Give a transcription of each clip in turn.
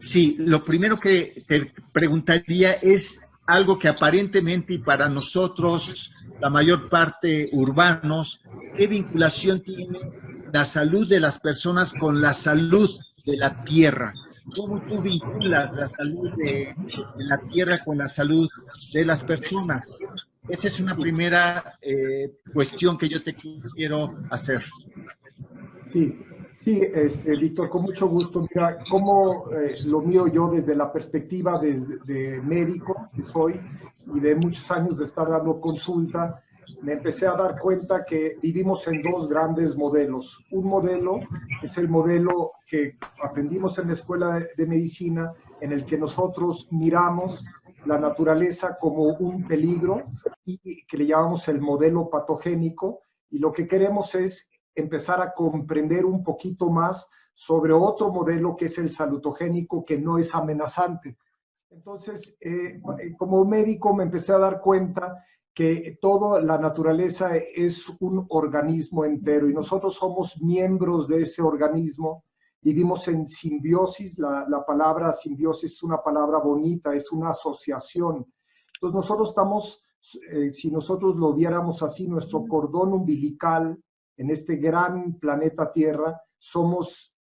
Sí, lo primero que te preguntaría es algo que aparentemente y para nosotros, la mayor parte urbanos, ¿qué vinculación tiene la salud de las personas con la salud de la tierra? ¿Cómo tú vinculas la salud de la tierra con la salud de las personas? Esa es una primera cuestión que yo te quiero hacer. Sí, sí, Víctor, con mucho gusto. Mira, cómo lo mío yo desde la perspectiva de médico que soy y de muchos años de estar dando consulta, me empecé a dar cuenta que vivimos en dos grandes modelos. Un modelo es el modelo que aprendimos en la escuela de medicina, en el que nosotros miramos la naturaleza como un peligro y que le llamamos el modelo patogénico, y lo que queremos es empezar a comprender un poquito más sobre otro modelo que es el salutogénico, que no es amenazante. Entonces, como médico me empecé a dar cuenta que toda la naturaleza es un organismo entero y nosotros somos miembros de ese organismo, vivimos en simbiosis. La palabra simbiosis es una palabra bonita, es una asociación. Entonces nosotros estamos, si nosotros lo viéramos así, nuestro cordón umbilical en este gran planeta Tierra, somos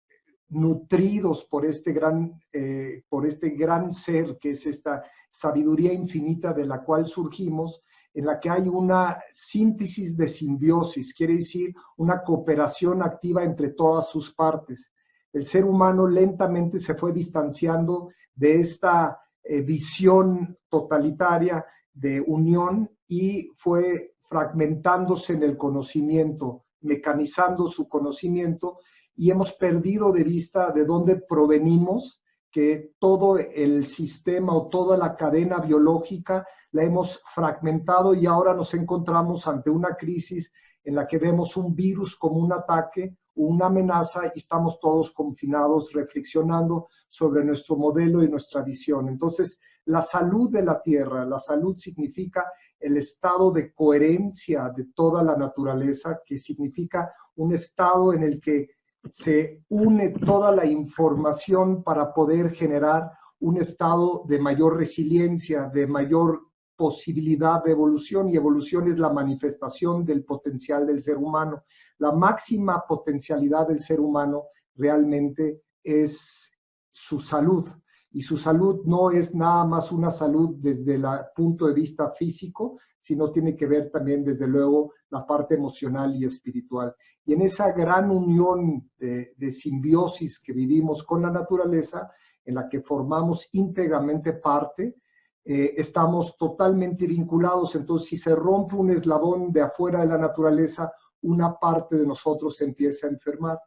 nutridos por este gran ser que es esta sabiduría infinita de la cual surgimos, en la que hay una síntesis de simbiosis, quiere decir una cooperación activa entre todas sus partes. El ser humano lentamente se fue distanciando de esta visión totalitaria de unión y fue fragmentándose en el conocimiento, mecanizando su conocimiento, y hemos perdido de vista de dónde provenimos, que todo el sistema o toda la cadena biológica la hemos fragmentado y ahora nos encontramos ante una crisis en la que vemos un virus como un ataque, una amenaza, y estamos todos confinados reflexionando sobre nuestro modelo y nuestra visión. Entonces, la salud de la Tierra, la salud significa el estado de coherencia de toda la naturaleza, que significa un estado en el que se une toda la información para poder generar un estado de mayor resiliencia, de mayor posibilidad de evolución, y evolución es la manifestación del potencial del ser humano. La máxima potencialidad del ser humano realmente es su salud, y su salud no es nada más una salud desde el punto de vista físico, sino tiene que ver también, desde luego, la parte emocional y espiritual. Y en esa gran unión de simbiosis que vivimos con la naturaleza, en la que formamos íntegramente parte, estamos totalmente vinculados. Entonces, si se rompe un eslabón de afuera de la naturaleza, una parte de nosotros se empieza a enfermar.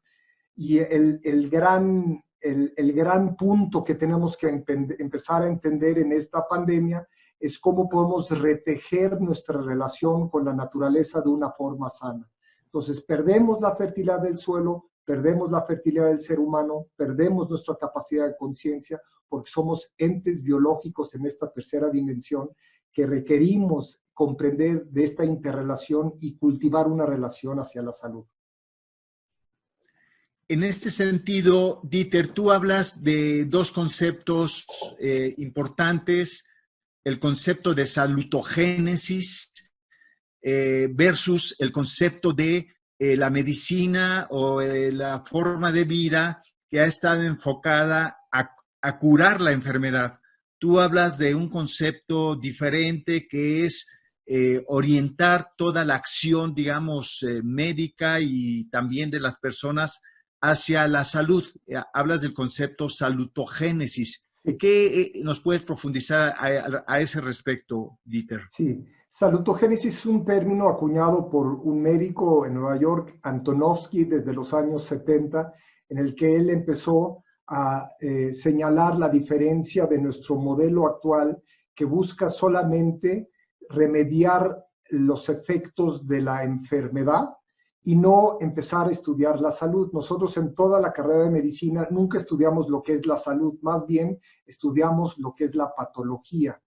Y el gran punto que tenemos que empezar a entender en esta pandemia es cómo podemos retejer nuestra relación con la naturaleza de una forma sana. Entonces, perdemos la fertilidad del suelo, perdemos la fertilidad del ser humano, perdemos nuestra capacidad de conciencia, porque somos entes biológicos en esta tercera dimensión que requerimos comprender de esta interrelación y cultivar una relación hacia la salud. En este sentido, Dieter, tú hablas de dos conceptos importantes: el concepto de salutogénesis versus el concepto de la medicina o la forma de vida que ha estado enfocada a curar la enfermedad. Tú hablas de un concepto diferente, que es orientar toda la acción, digamos, médica y también de las personas hacia la salud. Hablas del concepto salutogénesis. Sí. ¿Qué nos puedes profundizar a ese respecto, Dieter? Sí, salutogénesis es un término acuñado por un médico en Nueva York, Antonovsky, desde los años 70, en el que él empezó a señalar la diferencia de nuestro modelo actual, que busca solamente remediar los efectos de la enfermedad y no empezar a estudiar la salud. Nosotros en toda la carrera de medicina nunca estudiamos lo que es la salud, más bien estudiamos lo que es la patología.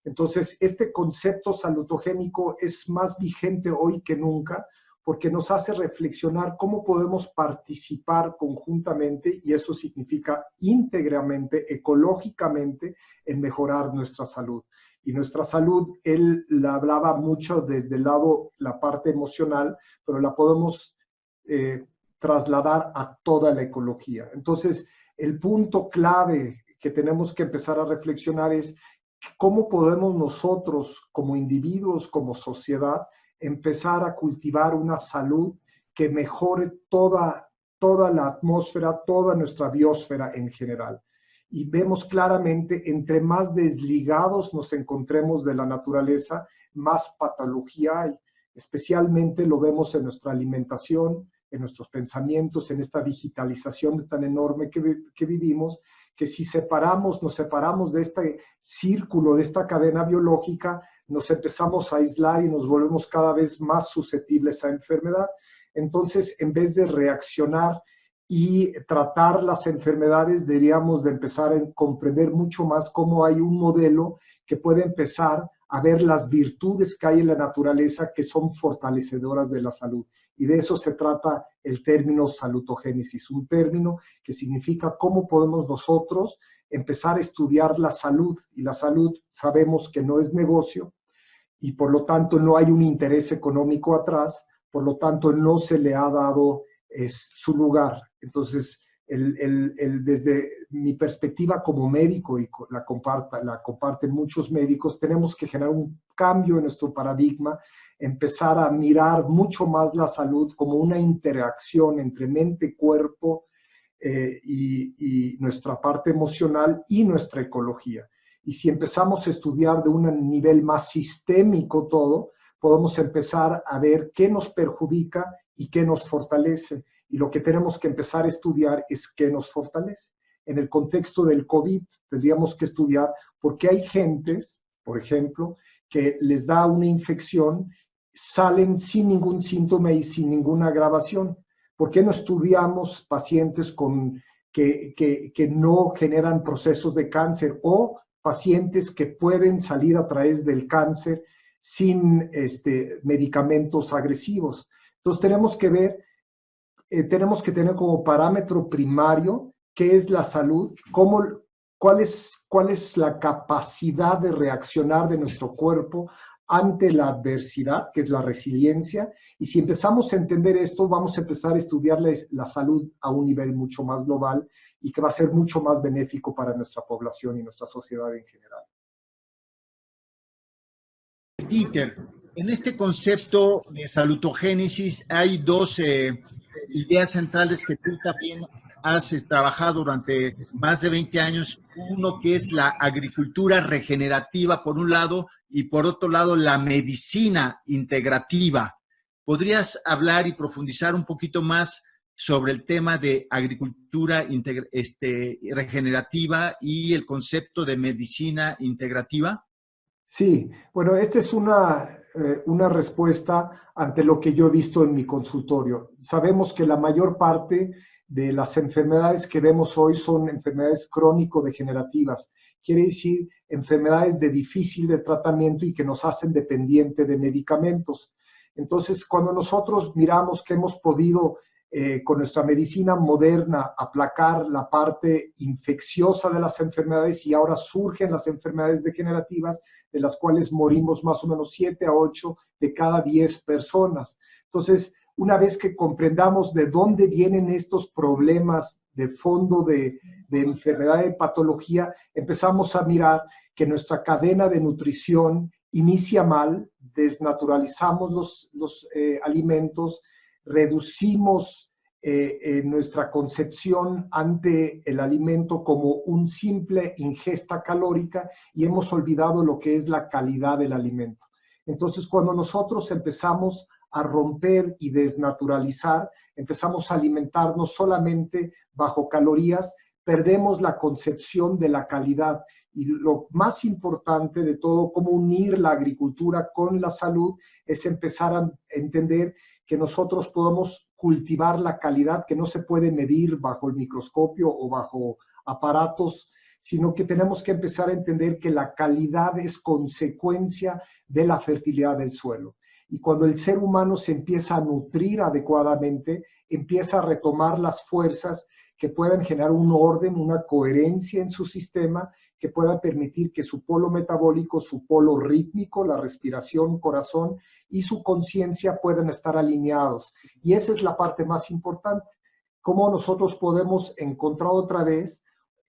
Entonces, este concepto salutogénico es más vigente hoy que nunca, porque nos hace reflexionar cómo podemos participar conjuntamente, y eso significa íntegramente, ecológicamente, en mejorar nuestra salud. Y nuestra salud, él la hablaba mucho desde el lado, la parte emocional, pero la podemos trasladar a toda la ecología. Entonces, el punto clave que tenemos que empezar a reflexionar es cómo podemos nosotros, como individuos, como sociedad, empezar a cultivar una salud que mejore toda la atmósfera, toda nuestra biosfera en general. Y vemos claramente, entre más desligados nos encontremos de la naturaleza, más patología hay. Especialmente lo vemos en nuestra alimentación, en nuestros pensamientos, en esta digitalización tan enorme que vivimos, que si nos separamos de este círculo, de esta cadena biológica, nos empezamos a aislar y nos volvemos cada vez más susceptibles a enfermedad. Entonces, en vez de reaccionar y tratar las enfermedades, deberíamos de empezar a comprender mucho más cómo hay un modelo que puede empezar a ver las virtudes que hay en la naturaleza que son fortalecedoras de la salud. Y de eso se trata el término salutogénesis, un término que significa cómo podemos nosotros empezar a estudiar la salud. Y la salud sabemos que no es negocio y por lo tanto no hay un interés económico atrás, por lo tanto no se le ha dado su lugar. Entonces, desde mi perspectiva como médico, y la comparten muchos médicos, tenemos que generar un cambio en nuestro paradigma, empezar a mirar mucho más la salud como una interacción entre mente, cuerpo y nuestra parte emocional y nuestra ecología. Y si empezamos a estudiar de un nivel más sistémico todo, podemos empezar a ver qué nos perjudica y qué nos fortalece. Y lo que tenemos que empezar a estudiar es qué nos fortalece. En el contexto del COVID, tendríamos que estudiar por qué hay gentes, por ejemplo, que les da una infección, salen sin ningún síntoma y sin ninguna agravación. ¿Por qué no estudiamos pacientes que no generan procesos de cáncer o pacientes que pueden salir a través del cáncer sin medicamentos agresivos? Entonces tenemos que ver, tenemos que tener como parámetro primario qué es la salud, cuál es la capacidad de reaccionar de nuestro cuerpo ante la adversidad, que es la resiliencia. Y si empezamos a entender esto, vamos a empezar a estudiar la salud a un nivel mucho más global y que va a ser mucho más benéfico para nuestra población y nuestra sociedad en general. Dieter, en este concepto de salutogénesis hay dos ideas centrales que tú también has trabajado durante más de 20 años. Uno que es la agricultura regenerativa, por un lado, y por otro lado, la medicina integrativa. ¿Podrías hablar y profundizar un poquito más sobre el tema de agricultura regenerativa y el concepto de medicina integrativa? Sí, bueno, esta es una respuesta ante lo que yo he visto en mi consultorio. Sabemos que la mayor parte de las enfermedades que vemos hoy son enfermedades crónico-degenerativas. Quiere decir, enfermedades de difícil de tratamiento y que nos hacen dependiente de medicamentos. Entonces, cuando nosotros miramos que hemos podido con nuestra medicina moderna aplacar la parte infecciosa de las enfermedades y ahora surgen las enfermedades degenerativas, de las cuales morimos más o menos 7 a 8 de cada 10 personas. Entonces, una vez que comprendamos de dónde vienen estos problemas de fondo de enfermedad y patología, empezamos a mirar que nuestra cadena de nutrición inicia mal, desnaturalizamos los alimentos, reducimos nuestra concepción ante el alimento como un simple ingesta calórica y hemos olvidado lo que es la calidad del alimento. Entonces, cuando nosotros empezamos a romper y desnaturalizar, empezamos a alimentarnos solamente bajo calorías, perdemos la concepción de la calidad. Y lo más importante de todo, cómo unir la agricultura con la salud, es empezar a entender que nosotros podemos cultivar la calidad que no se puede medir bajo el microscopio o bajo aparatos, sino que tenemos que empezar a entender que la calidad es consecuencia de la fertilidad del suelo. Y cuando el ser humano se empieza a nutrir adecuadamente, empieza a retomar las fuerzas que puedan generar un orden, una coherencia en su sistema, que pueda permitir que su polo metabólico, su polo rítmico, la respiración, corazón y su conciencia puedan estar alineados. Y esa es la parte más importante. Cómo nosotros podemos encontrar otra vez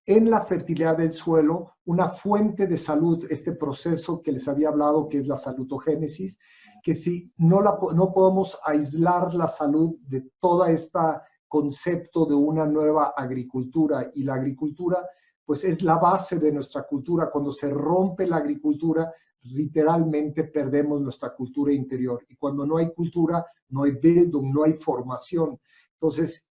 en la fertilidad del suelo una fuente de salud, este proceso que les había hablado, que es la salutogénesis, que si no podemos aislar la salud de todo este concepto de una nueva agricultura, y la agricultura pues es la base de nuestra cultura. Cuando se rompe la agricultura, literalmente perdemos nuestra cultura interior, y cuando no hay cultura, no hay Bildung, no hay formación. Entonces,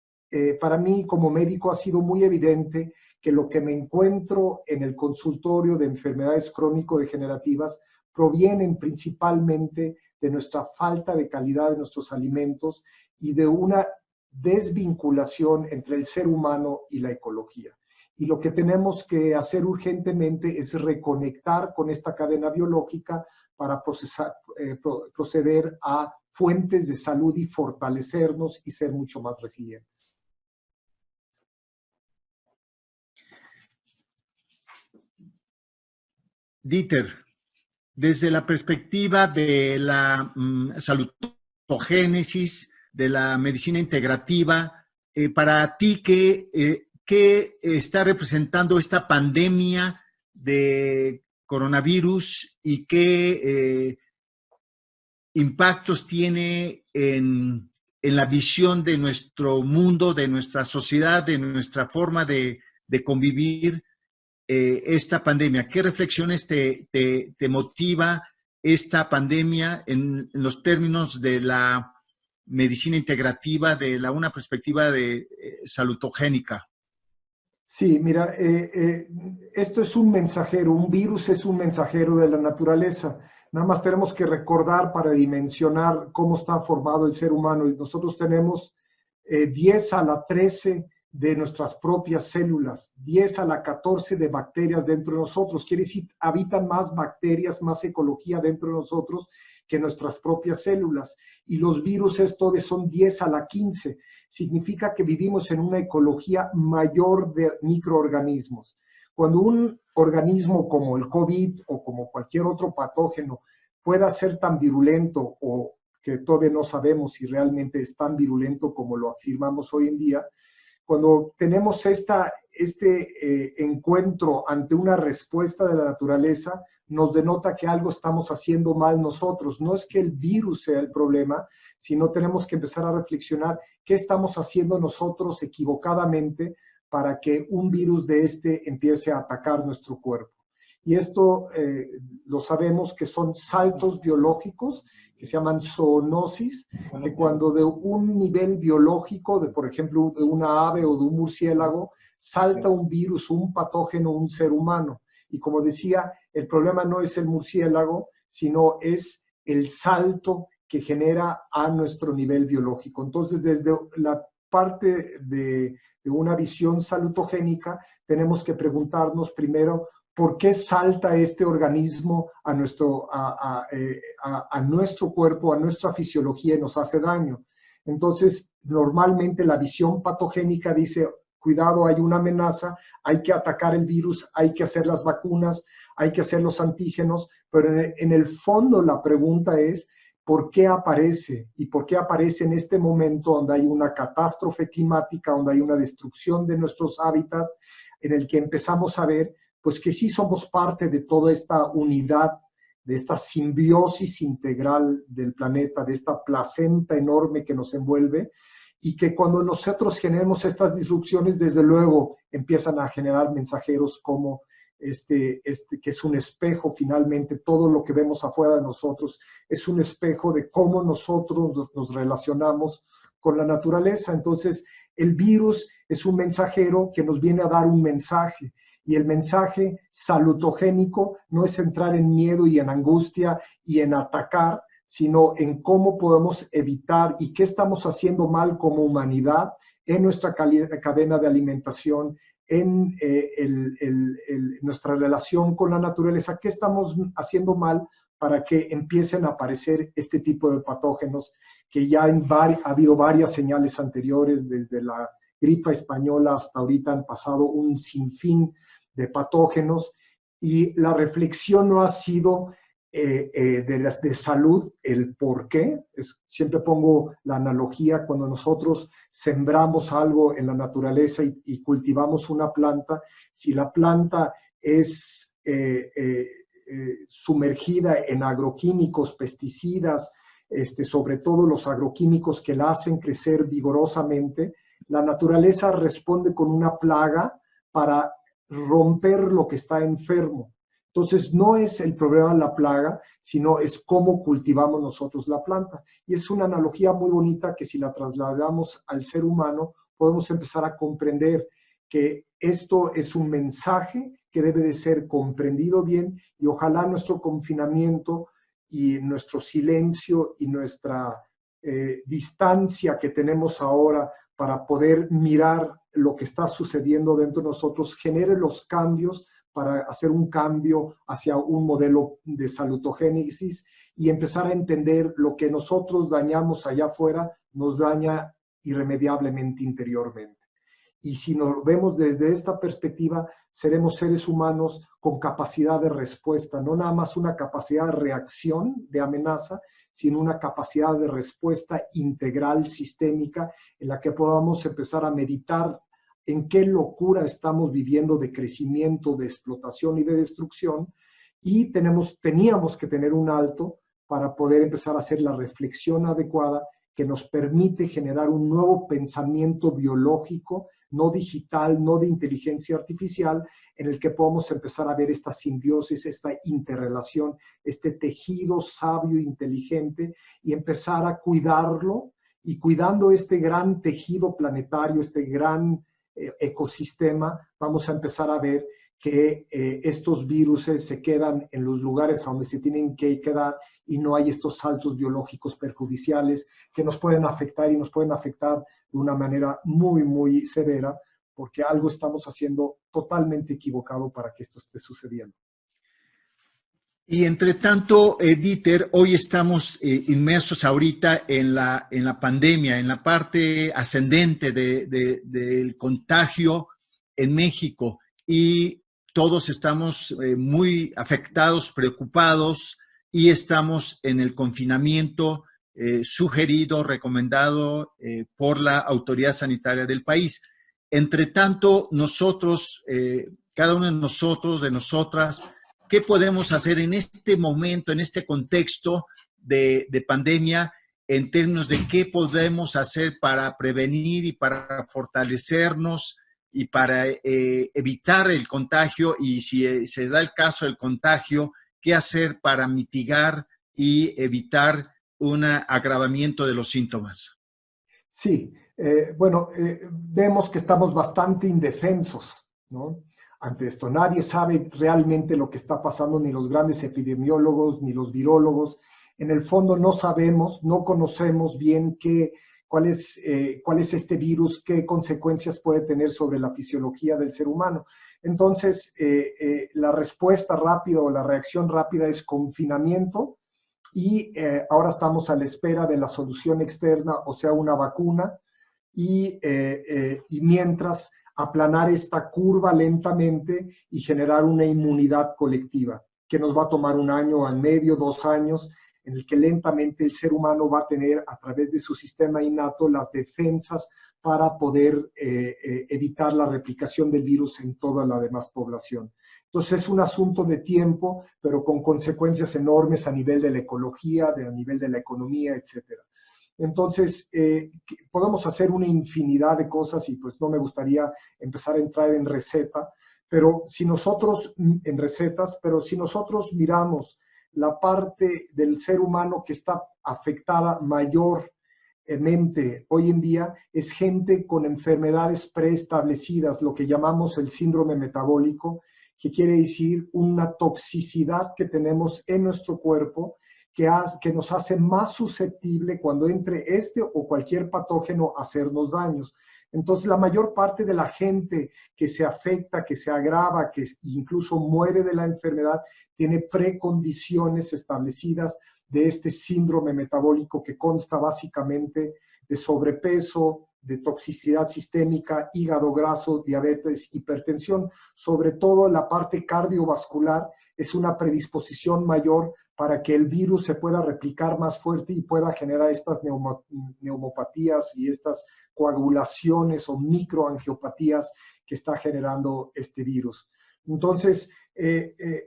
para mí como médico ha sido muy evidente que lo que me encuentro en el consultorio de enfermedades crónico-degenerativas provienen principalmente de nuestra falta de calidad de nuestros alimentos y de una desvinculación entre el ser humano y la ecología. Y lo que tenemos que hacer urgentemente es reconectar con esta cadena biológica para proceder a fuentes de salud y fortalecernos y ser mucho más resilientes. Dieter, desde la perspectiva de la salutogénesis, de la medicina integrativa, para ti, ¿qué está representando esta pandemia de coronavirus y qué impactos tiene en la visión de nuestro mundo, de nuestra sociedad, de nuestra forma de convivir esta pandemia? ¿Qué reflexiones te motiva esta pandemia en los términos de la medicina integrativa, de una perspectiva de salutogénica? Sí, mira, esto es un mensajero, un virus es un mensajero de la naturaleza. Nada más tenemos que recordar para dimensionar cómo está formado el ser humano. Nosotros tenemos 10 a la 13 de nuestras propias células, 10 a la 14 de bacterias dentro de nosotros. Quiere decir, habitan más bacterias, más ecología dentro de nosotros que nuestras propias células. Y los virus son 10 a la 15. Significa que vivimos en una ecología mayor de microorganismos. Cuando un organismo como el COVID o como cualquier otro patógeno pueda ser tan virulento, o que todavía no sabemos si realmente es tan virulento como lo afirmamos hoy en día, cuando tenemos este encuentro ante una respuesta de la naturaleza, nos denota que algo estamos haciendo mal nosotros. No es que el virus sea el problema, sino tenemos que empezar a reflexionar qué estamos haciendo nosotros equivocadamente para que un virus de empiece a atacar nuestro cuerpo. Y esto lo sabemos que son saltos biológicos que se llaman zoonosis, que cuando de un nivel biológico, por ejemplo, de una ave o de un murciélago, salta un virus, un patógeno, un ser humano. Y como decía, el problema no es el murciélago, sino es el salto que genera a nuestro nivel biológico. Entonces, desde la parte de una visión salutogénica, tenemos que preguntarnos primero, ¿por qué salta este organismo a nuestro cuerpo, a nuestra fisiología y nos hace daño? Entonces, normalmente la visión patogénica dice, cuidado, hay una amenaza, hay que atacar el virus, hay que hacer las vacunas, hay que hacer los antígenos, pero en el fondo la pregunta es, ¿por qué aparece? ¿Y por qué aparece en este momento donde hay una catástrofe climática, donde hay una destrucción de nuestros hábitats, en el que empezamos a ver pues que sí somos parte de toda esta unidad, de esta simbiosis integral del planeta, de esta placenta enorme que nos envuelve, y que cuando nosotros generemos estas disrupciones, desde luego empiezan a generar mensajeros como que es un espejo finalmente, todo lo que vemos afuera de nosotros es un espejo de cómo nosotros nos relacionamos con la naturaleza. Entonces, el virus es un mensajero que nos viene a dar un mensaje, y el mensaje salutogénico no es entrar en miedo y en angustia y en atacar, sino en cómo podemos evitar y qué estamos haciendo mal como humanidad en nuestra cadena de alimentación, en nuestra relación con la naturaleza, qué estamos haciendo mal para que empiecen a aparecer este tipo de patógenos que ya ha habido varias señales anteriores, desde la gripa española hasta ahorita han pasado un sinfín de patógenos, y la reflexión no ha sido de salud, el por qué. Siempre pongo la analogía: cuando nosotros sembramos algo en la naturaleza y cultivamos una planta, si la planta es sumergida en agroquímicos, pesticidas, sobre todo los agroquímicos que la hacen crecer vigorosamente, la naturaleza responde con una plaga para romper lo que está enfermo. Entonces, no es el problema la plaga, sino es cómo cultivamos nosotros la planta. Y es una analogía muy bonita que, si la trasladamos al ser humano, podemos empezar a comprender que esto es un mensaje que debe de ser comprendido bien, y ojalá nuestro confinamiento y nuestro silencio y nuestra distancia que tenemos ahora para poder mirar lo que está sucediendo dentro de nosotros genere los cambios para hacer un cambio hacia un modelo de salutogénesis y empezar a entender lo que nosotros dañamos allá afuera nos daña irremediablemente interiormente. Y si nos vemos desde esta perspectiva, seremos seres humanos con capacidad de respuesta, no nada más una capacidad de reacción, de amenaza, sino una capacidad de respuesta integral, sistémica, en la que podamos empezar a meditar en qué locura estamos viviendo de crecimiento, de explotación y de destrucción, y teníamos que tener un alto para poder empezar a hacer la reflexión adecuada que nos permite generar un nuevo pensamiento biológico, no digital, no de inteligencia artificial, en el que podamos empezar a ver esta simbiosis, esta interrelación, este tejido sabio e inteligente, y empezar a cuidarlo, y cuidando este gran tejido planetario, este gran ecosistema, vamos a empezar a ver que estos virus se quedan en los lugares a donde se tienen que quedar y no hay estos saltos biológicos perjudiciales que nos pueden afectar, y nos pueden afectar de una manera muy, muy severa, porque algo estamos haciendo totalmente equivocado para que esto esté sucediendo. Y entre tanto, Dieter, hoy estamos inmersos ahorita en la pandemia, en la parte ascendente del contagio en México, y todos estamos muy afectados, preocupados, y estamos en el confinamiento sugerido, recomendado por la autoridad sanitaria del país. Entre tanto, nosotros, cada uno de nosotros, de nosotras, ¿qué podemos hacer en este momento, en este contexto de pandemia, en términos de qué podemos hacer para prevenir y para fortalecernos y para evitar el contagio? Y si se da el caso del contagio, ¿qué hacer para mitigar y evitar un agravamiento de los síntomas? Sí, vemos que estamos bastante indefensos, ¿no?, ante esto. Nadie sabe realmente lo que está pasando, ni los grandes epidemiólogos, ni los virólogos. En el fondo no sabemos, no conocemos bien cuál es este virus, qué consecuencias puede tener sobre la fisiología del ser humano. Entonces, la respuesta rápida o la reacción rápida es confinamiento, y ahora estamos a la espera de la solución externa, o sea, una vacuna, y mientras aplanar esta curva lentamente y generar una inmunidad colectiva, que nos va a tomar 1 año, al medio, 2 años, en el que lentamente el ser humano va a tener, a través de su sistema innato, las defensas para poder evitar la replicación del virus en toda la demás población. Entonces es un asunto de tiempo, pero con consecuencias enormes a nivel de la ecología, a nivel de la economía, etcétera. Entonces, podemos hacer una infinidad de cosas, y pues no me gustaría empezar a entrar en receta, pero si nosotros, en recetas, pero si nosotros miramos la parte del ser humano que está afectada mayormente hoy en día, es gente con enfermedades preestablecidas, lo que llamamos el síndrome metabólico, que quiere decir una toxicidad que tenemos en nuestro cuerpo, que nos hace más susceptible, cuando entre este o cualquier patógeno, a hacernos daños. Entonces, la mayor parte de la gente que se afecta, que se agrava, que incluso muere de la enfermedad, tiene precondiciones establecidas de este síndrome metabólico que consta básicamente de sobrepeso, de toxicidad sistémica, hígado graso, diabetes, hipertensión. Sobre todo la parte cardiovascular es una predisposición mayor para que el virus se pueda replicar más fuerte y pueda generar estas neumopatías y estas coagulaciones o microangiopatías que está generando este virus. Entonces,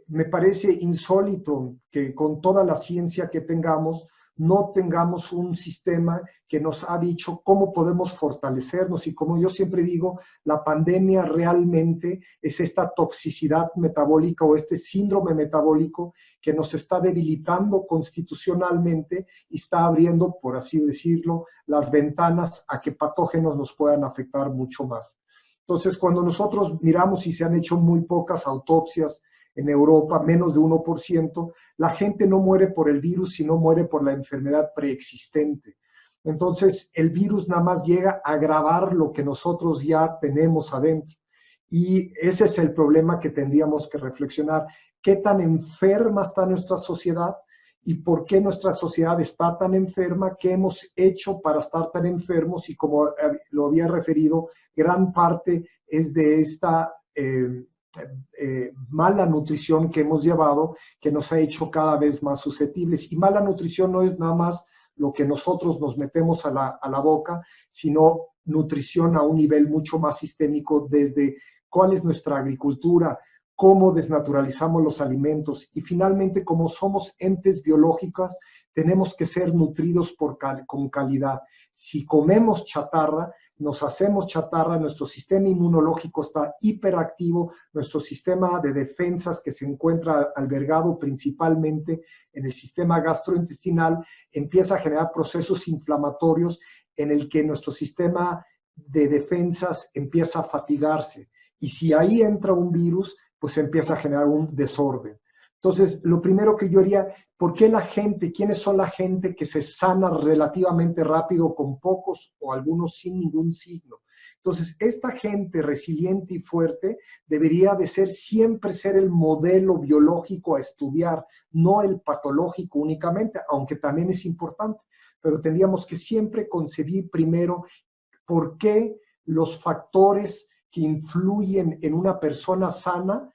me parece insólito que con toda la ciencia que tengamos, no tengamos un sistema que nos ha dicho cómo podemos fortalecernos. Y como yo siempre digo, la pandemia realmente es esta toxicidad metabólica o este síndrome metabólico que nos está debilitando constitucionalmente y está abriendo, por así decirlo, las ventanas a que patógenos nos puedan afectar mucho más. Entonces, cuando nosotros miramos y se han hecho muy pocas autopsias en Europa, menos de 1%, la gente no muere por el virus, sino muere por la enfermedad preexistente. Entonces, el virus nada más llega a agravar lo que nosotros ya tenemos adentro. Y ese es el problema que tendríamos que reflexionar. ¿Qué tan enferma está nuestra sociedad? ¿Y por qué nuestra sociedad está tan enferma? ¿Qué hemos hecho para estar tan enfermos? Y como lo había referido, gran parte es de esta mala nutrición que hemos llevado, que nos ha hecho cada vez más susceptibles. Y mala nutrición no es nada más lo que nosotros nos metemos a la boca, sino nutrición a un nivel mucho más sistémico, desde cuál es nuestra agricultura, cómo desnaturalizamos los alimentos y finalmente, como somos entes biológicos, tenemos que ser nutridos con calidad. Si comemos chatarra, nos hacemos chatarra, nuestro sistema inmunológico está hiperactivo, nuestro sistema de defensas que se encuentra albergado principalmente en el sistema gastrointestinal empieza a generar procesos inflamatorios en el que nuestro sistema de defensas empieza a fatigarse. Y si ahí entra un virus, pues empieza a generar un desorden. Entonces, lo primero que yo haría, ¿por qué la gente, quiénes son la gente que se sana relativamente rápido con pocos o algunos sin ningún signo? Entonces, esta gente resiliente y fuerte debería de siempre ser el modelo biológico a estudiar, no el patológico únicamente, aunque también es importante, pero tendríamos que siempre concebir primero por qué los factores que influyen en una persona sana,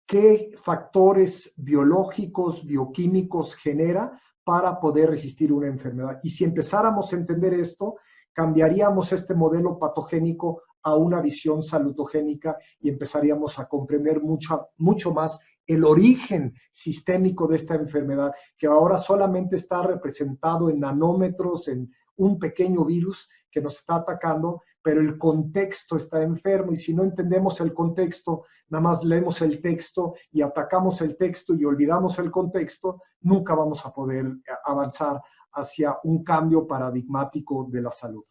qué factores biológicos, bioquímicos genera para poder resistir una enfermedad. Y si empezáramos a entender esto, cambiaríamos este modelo patogénico a una visión salutogénica y empezaríamos a comprender mucho más el origen sistémico de esta enfermedad, que ahora solamente está representado en nanómetros, en un pequeño virus que nos está atacando, pero el contexto está enfermo y si no entendemos el contexto, nada más leemos el texto y atacamos el texto y olvidamos el contexto, nunca vamos a poder avanzar hacia un cambio paradigmático de la salud.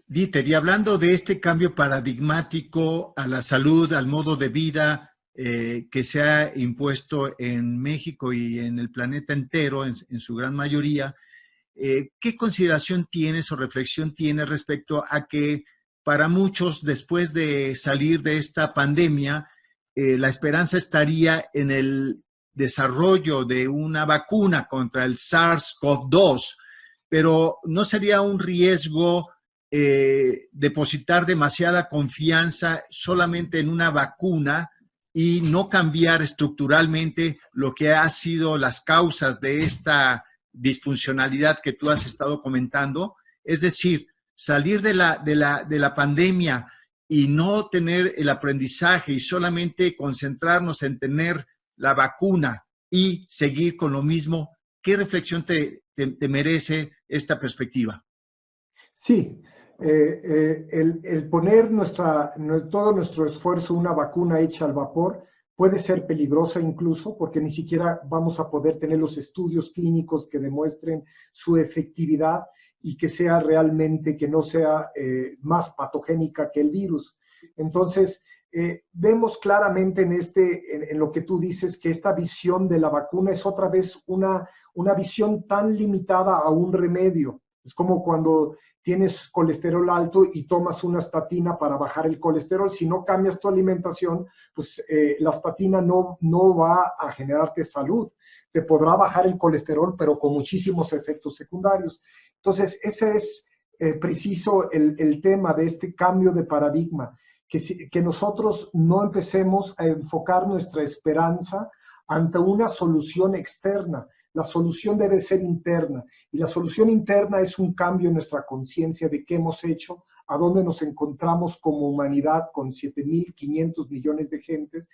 Dieter, y hablando de este cambio paradigmático a la salud, al modo de vida que se ha impuesto en México y en el planeta entero, en su gran mayoría, ¿qué consideración tienes o reflexión tienes respecto a que para muchos, después de salir de esta pandemia, la esperanza estaría en el desarrollo de una vacuna contra el SARS-CoV-2, pero no sería un riesgo depositar demasiada confianza solamente en una vacuna y no cambiar estructuralmente lo que ha sido las causas de esta disfuncionalidad que tú has estado comentando? Es decir, salir de la pandemia y no tener el aprendizaje y solamente concentrarnos en tener la vacuna y seguir con lo mismo. ¿Qué reflexión te merece esta perspectiva? Sí, el poner todo nuestro esfuerzo en una vacuna hecha al vapor puede ser peligrosa incluso porque ni siquiera vamos a poder tener los estudios clínicos que demuestren su efectividad y que sea realmente, que no sea más patogénica que el virus. Entonces, vemos claramente en lo que tú dices que esta visión de la vacuna es otra vez una visión tan limitada a un remedio. Es como cuando tienes colesterol alto y tomas una estatina para bajar el colesterol. Si no cambias tu alimentación, pues la estatina no va a generarte salud. Te podrá bajar el colesterol, pero con muchísimos efectos secundarios. Entonces, ese es preciso el tema de este cambio de paradigma, que nosotros no empecemos a enfocar nuestra esperanza ante una solución externa. La solución debe ser interna, y la solución interna es un cambio en nuestra conciencia de qué hemos hecho, a dónde nos encontramos como humanidad con 7.500 millones de gentes,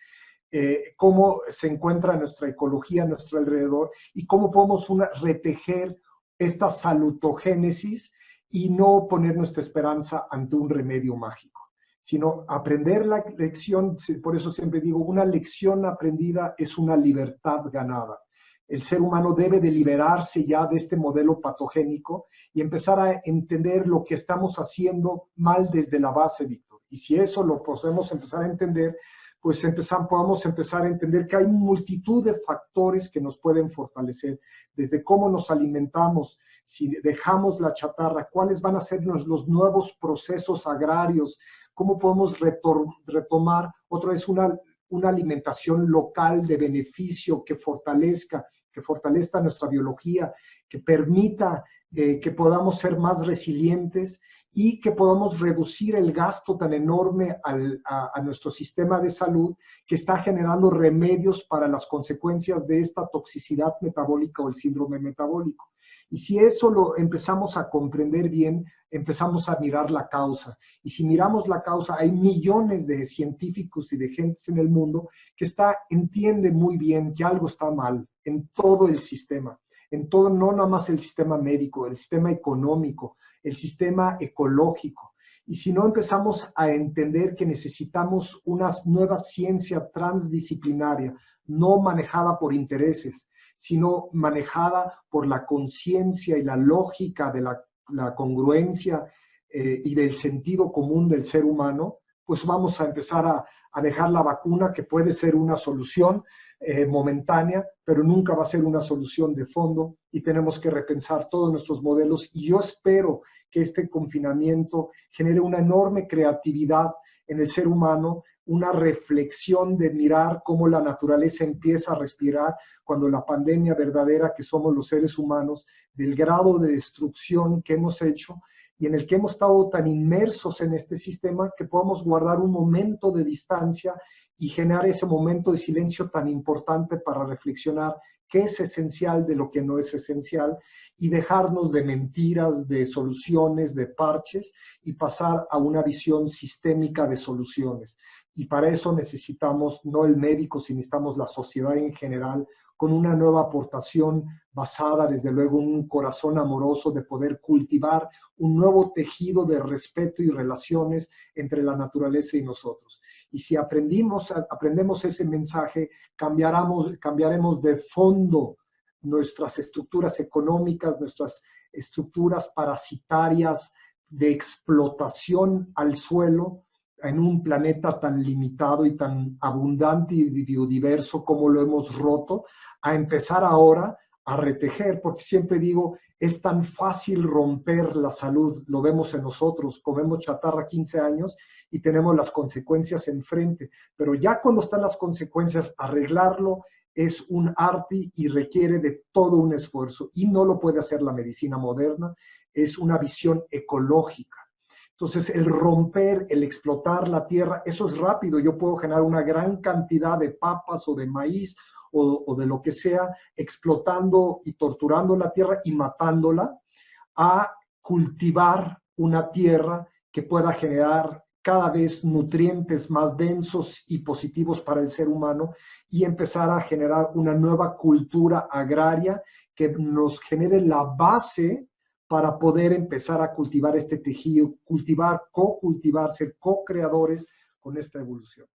cómo se encuentra nuestra ecología a nuestro alrededor y cómo podemos retejer esta salutogénesis y no poner nuestra esperanza ante un remedio mágico, sino aprender la lección. Por eso siempre digo, una lección aprendida es una libertad ganada. El ser humano debe de liberarse ya de este modelo patogénico y empezar a entender lo que estamos haciendo mal desde la base, Víctor. Y si eso lo podemos empezar a entender, pues podemos empezar a entender que hay multitud de factores que nos pueden fortalecer, desde cómo nos alimentamos, si dejamos la chatarra, cuáles van a ser los nuevos procesos agrarios, cómo podemos retomar otra vez una alimentación local de beneficio que fortalezca nuestra biología, que permita que podamos ser más resilientes y que podamos reducir el gasto tan enorme a nuestro sistema de salud, que está generando remedios para las consecuencias de esta toxicidad metabólica o el síndrome metabólico. Y si eso lo empezamos a comprender bien, empezamos a mirar la causa. Y si miramos la causa, hay millones de científicos y de gentes en el mundo que entienden muy bien que algo está mal en todo el sistema, en todo, no nada más el sistema médico, el sistema económico, el sistema ecológico. Y si no empezamos a entender que necesitamos una nueva ciencia transdisciplinaria, no manejada por intereses, sino manejada por la conciencia y la lógica de la congruencia y del sentido común del ser humano, pues vamos a empezar a dejar la vacuna, que puede ser una solución momentánea, pero nunca va a ser una solución de fondo, y tenemos que repensar todos nuestros modelos. Y yo espero que este confinamiento genere una enorme creatividad en el ser humano, una reflexión de mirar cómo la naturaleza empieza a respirar cuando la pandemia verdadera que somos los seres humanos, del grado de destrucción que hemos hecho y en el que hemos estado tan inmersos en este sistema, que podamos guardar un momento de distancia y generar ese momento de silencio tan importante para reflexionar qué es esencial de lo que no es esencial, y dejarnos de mentiras, de soluciones, de parches, y pasar a una visión sistémica de soluciones. Y para eso necesitamos no el médico, sino necesitamos la sociedad en general, con una nueva aportación basada desde luego en un corazón amoroso, de poder cultivar un nuevo tejido de respeto y relaciones entre la naturaleza y nosotros. Y si aprendemos ese mensaje, cambiaremos de fondo nuestras estructuras económicas, nuestras estructuras parasitarias de explotación al suelo, en un planeta tan limitado y tan abundante y biodiverso como lo hemos roto, a empezar ahora a retejer, porque siempre digo, es tan fácil romper la salud, lo vemos en nosotros, comemos chatarra 15 años y tenemos las consecuencias enfrente, pero ya cuando están las consecuencias, arreglarlo es un arte y requiere de todo un esfuerzo, y no lo puede hacer la medicina moderna, es una visión ecológica. Entonces, el romper, el explotar la tierra, eso es rápido. Yo puedo generar una gran cantidad de papas o de maíz o de lo que sea, explotando y torturando la tierra y matándola, a cultivar una tierra que pueda generar cada vez nutrientes más densos y positivos para el ser humano, y empezar a generar una nueva cultura agraria que nos genere la base para poder empezar a cultivar este tejido, cultivar, co-cultivar, ser co-creadores con esta evolución.